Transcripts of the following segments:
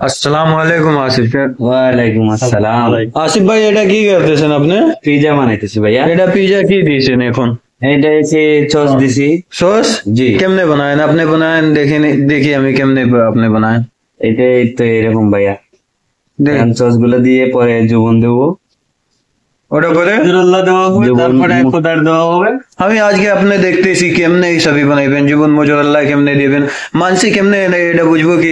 আসসালামু আলাইকুম আসিফ। ওয়ালাইকুম আসসালাম। আসিফ ভাই, এটা কি করতেছেন আপনি? পিজা বানাইতেছি ভাইয়া। এটা পিজা কি দিয়েছেন এখন? এটা হচ্ছে সস দিছি। সস? জি। কেমনে বানায়েন আপনি? বানায়েন দেখি, দেখি আমি কেমনে আপনি বানায়েন। এটাই তো এরকম ভাইয়া। দেখ, সস গুলো দিয়ে পরে জুবন দেবো, ওটা করে মোজরেলা দেওয়া হবে, তারপরে খুদার দেওয়া হবে। আমি আজকে আপনি দেখতেছি কেমনে এই সবই বানাইবেন, জীবন মোজরাল্লাহ কেমনে দিবেন, মানসি কেমনে এটা বুঝবো কি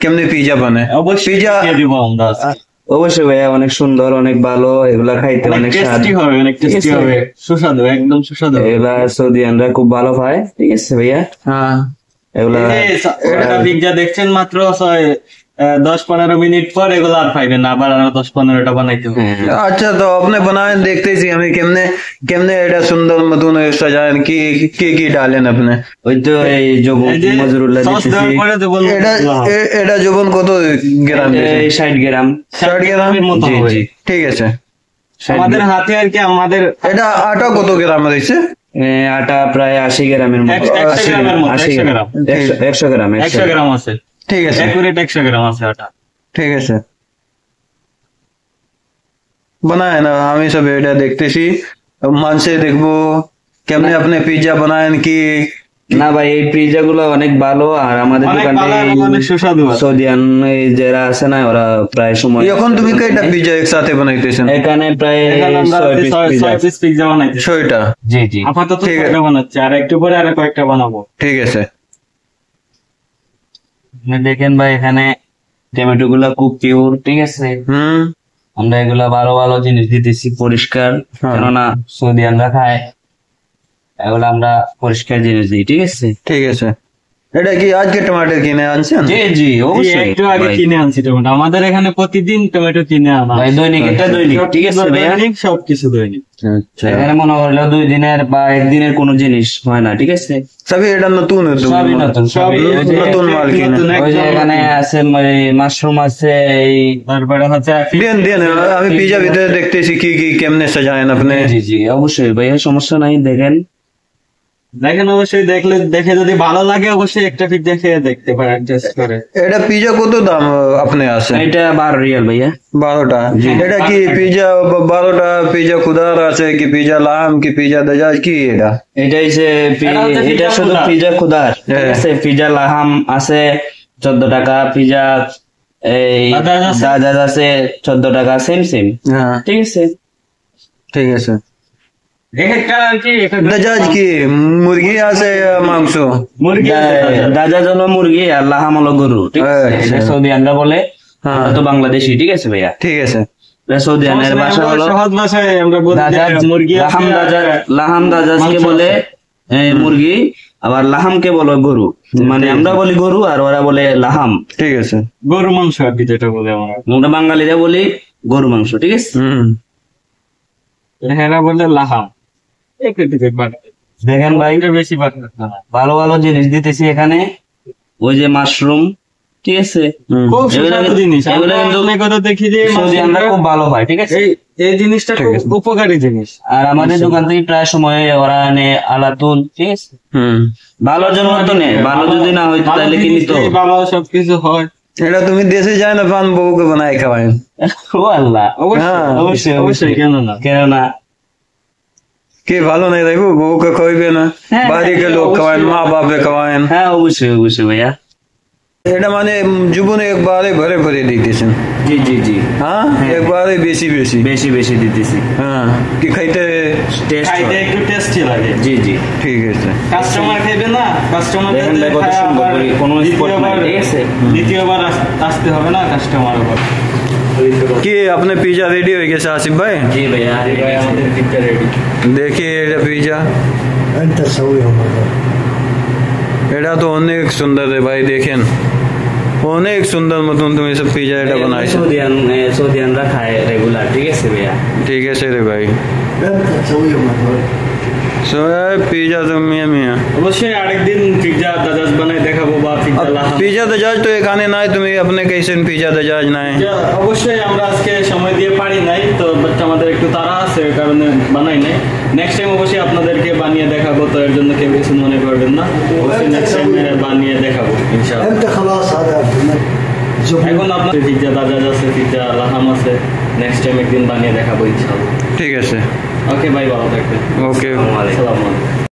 কেমনে পিজা বানায়। অবশ্যই পিজা দিয়ে দিব আমরা আজকে। অবশ্যই ভাইয়া, অনেক সুন্দর, অনেক ভালো, এগুলা খাইতে অনেক স্বাদ হবে, অনেক টেস্টি হবে, সুস্বাদু, একদম সুস্বাদু। এগুলা সৌদিয়ানরা খুব ভালো পায়। ঠিক আছে ভাইয়া, হ্যাঁ, এগুলা এটা পিৎজা দেখছেন মাত্র 10-15 মিনিট পর এগুলো আর পাইবেন না, আবার আরো 10-15টা বানাইতে হবে। আচ্ছা তো আপনি বানায়েন দেখতেছি আমি কেমনে কেমনে এটা সুন্দর মতন সাজায়েন, কি কি কি ডালেন আপনি? ওই তো এই মজরুল্লাহ সস দিতেছি। দেওয়ার পরে তো বলবো এটা এটা জীবন কত গ্রাম দিয়েছে? 60 গ্রাম। 60 গ্রাম? এর মতো জি, হবে। জি। ঠিক আছে। আমাদের হাতে আর কি, আমাদের এটা আটা কত গ্রাম দিচ্ছে? আটা প্রায় 80 গ্রামের মতো। 100 গ্রামের মতো, 80 100 গ্রাম। 100 গ্রাম। 100 গ্রাম আছে, ঠিক আছে, একুরেট 100 গ্রাম আছে ওটা। ঠিক আছে, বানায় না আমি সব এটা দেখতেছি, মানসে দেখবো কেমনে আপনি পিজ্জা বানায়েন কি। না ভাই, এই পিৎজা গুলো অনেক ভালো, আর আমাদের অনেক দোকানে ভালো এবং অনেক সুস্বাদু আছে। সৌদিয়ান এই যারা আছে না, ওরা প্রায় সময় এখন তুমি কয়টা পিজ্জা একসাথে বানাইতেছেন? এখানে প্রায় এখানে আমরা 6 পিস পিৎজা। 6 পিস পিৎজা বানাইতেছি 6টা? জি জি। আপাতত। ঠিক আছে। 6টা বানাচ্ছি, আর একটু পরে আরো কয়েকটা বানাবো। ঠিক আছে। আপনি দেখেন ভাই, এখানে টমেটো গুলা খুব পিওর। ঠিক আছে, হুম, আমরা এগুলা ভালো ভালো জিনিস দিতেছি, পরিষ্কার। হ্যাঁ। কেননা সৌদিয়ানরা খায়, এগুলো আমরা পরিষ্কার জিনিস দিই। ঠিক আছে। ঠিক আছে। এটা কি আজকে টমাটো কিনে আনছেন? জি জি, অবশ্যই একটু আগে ভাই। কিনে আনছি টমেটো, আমাদের এখানে প্রতিদিন টমেটো কিনে আনা ভাই দৈনিক, এটা দৈনিক। ঠিক আছে ভাইয়া, দৈনিক সবকিছু দৈনিক। আচ্ছা, এখানে মনে করলো 2 দিনের বা 1 দিনের কোনো জিনিস হয় না। ঠিক আছে, সবই এটা নতুন সবই নতুন, সবই। ওই যে নতুন মাল কিনে। নতুন ওই যে একদম এখানে নতুন। আছে মাশরুম আছে, এই তারপরে হচ্ছে দেন দেন, আমি পিজ্জা ভিতরে দেখতেছি কি কি কেমনে সাজায়েন আপনি। জি জি, অবশ্যই ভাইয়া, সমস্যা নাই। দেখেন দেখেন, অবশ্যই দেখে যদি ভালো লাগে অবশ্যই একটা পিৎজা খেয়ে দেখতে পারেন, টেস্ট করে। এটা পিজ্জা কত দাম আপনি আছে? এটা 12 রিয়াল ভাইয়া। 12টা? এটা কি পিজ্জা 12টা পিজ্জা খুদার আছে কি পিজ্জা লাম কি পিজ্জা দাজাজ কি এটা? এটা হচ্ছে এটা হচ্ছে এটা পিজ্জা শুধু খুদার। পিজা খুদার। ঠিক হ্যাঁ। আছে, পিজা লাহাম আছে 14 টাকা, পিজা এই দাদাজ আছে। দাদাজ আছে 14 টাকা, সেম সেম। হ্যাঁ, ঠিক আছে। ঠিক আছে। একটা আর কি দাজাজ কি মুরগি আছে মাংস? মুরগি আছে, দাদাজ হলো মুরগি, আর লাহাম হলো গরু। ঠিক আছে, আচ্ছা। এটা সৌদি আনরা বলে, হ্যাঁ। আমরা তো বাংলাদেশি। ঠিক আছে ভাইয়া, ঠিক আছে। এটা সৌদি আনের ভাষা হলো সহজ ভাষায় আমরা বলতে দাজাজ। মুরগি আছে, লাহাম দাজাজ, আর লাহাম দাজাজকে মাংস বলে আছে। মুরগি, আবার লাহামকে বলে গরু। মানে আমরা বলি গরু, আর ওরা বলে লাহাম। ঠিক আছে। গরু মাংস আর কি, যেটা বলে আমরা। আমরা বাঙালিরা বলি গরু মাংস। ঠিক আছে। হুম, এরা বলে লাহাম। একটু দেখেন ভাই, বেশি পাঠাতে না। ভালো ভালো জিনিস দিতেছি এখানে। ওই যে মাশরুম। ঠিক আছে, হুম। খুব এগুলো সুস্বাদু জিনিস। এগুলো আমরা কিন্তু অনেক কথা দেখি যে সৌদি আমরা খুব ভালো পাই। ঠিক আছে, এই জিনিসটা ঠিক খুব আছে। উপকারী জিনিস। আর আমাদের দোকান থেকে প্রায় সময় ওরা আনে আলাতুল। ঠিক আছে, হুম। ভালোর জন্য তো নেই, ভালো যদি না হইতো ভালো তাহলে কি জিনিস নিত? দিয়ে ভালো সবকিছু হয়। এটা তুমি দেশে যায় না পান বউকে বানায় খাওয়ায়? ও আল্লাহ, হ্যাঁ, অবশ্যই অবশ্যই, অবশ্যই, কেন না। কেন না। কি ভালো নাই দেখবো বউকে খাওয়াইবে না? হ্যাঁ, বাড়ি কে লোক খাওয়ায়, মা বাপে খাওয়ায়। হ্যাঁ অবশ্যই অবশ্যই ভাইয়া। এটা মানে জীবনে একবারে ভরে ভরে দিতেছেন? জি জি জি, হ্যাঁ, একবারে বেশি বেশি? বেশি বেশি দিতেছি। হ্যাঁ, কি খাইতে? টেস্ট খাইতে একটু টেস্টি লাগে। জি জি। ঠিক আছে। কাস্টমার খাইবে না, কাস্টমার দেখেন ভাই কত সুন্দর করে, কোনো স্পট নাই। ঠিক আছে, দ্বিতীয়বার আসতে হবে না কাস্টমার আবার। কি আপনি পিজ্জা রেডি হয়ে গেছে আসিফ ভাই? জি ভাইয়া, ভাই আমাদের পিৎজা রেডি। দেখি এটা পিজ্জা। أنت تسويهم هذول. এটা তো অনেক সুন্দর রে ভাই, দেখেন অনেক সুন্দর মতন তুমি সব পিজ্জা এটা বানাইছো। সৌদিয়ানরা খায় রেগুলার। ঠিক আছে ভাইয়া। ঠিক আছে রে ভাই। أنت تسويهم هذول. পিজ্জা তো মিয়া মিয়া। অবশ্যই আরেকদিন পিৎজা দাদাজ বানাই দেখাবো, বা পিৎজা লাহাম। পিজ্জা দজাজ তো এখানে নাই, তুমি আপনি কেছেন পিজ্জা দজাজ নাই? অবশ্যই আমরা আজকে সময় দিয়ে পারি নাই তো, বাট আমাদের একটু তাড়া আছে, ওই কারণে বানাই নাই। নেক্সট টাইম অবশ্যই আপনাদেরকে বানিয়ে দেখাবো, তো এর জন্য কেউ কিছু মনে করবেন না। অবশ্যই নেক্সট টাইম বানিয়ে দেখাবো ইনশাআল্লাহ। أنت خلاص هذا زبون পিৎজা দাজাজ আছে, পিৎজা লাহাম আছে, নেক্সট টাইম একদিন বানিয়ে দেখাবো ইনশাআল্লাহ। ঠিক আছে, ওকে ভাই, ভালো থাকবেন। ওকে। আসসালামু আলাইকুম।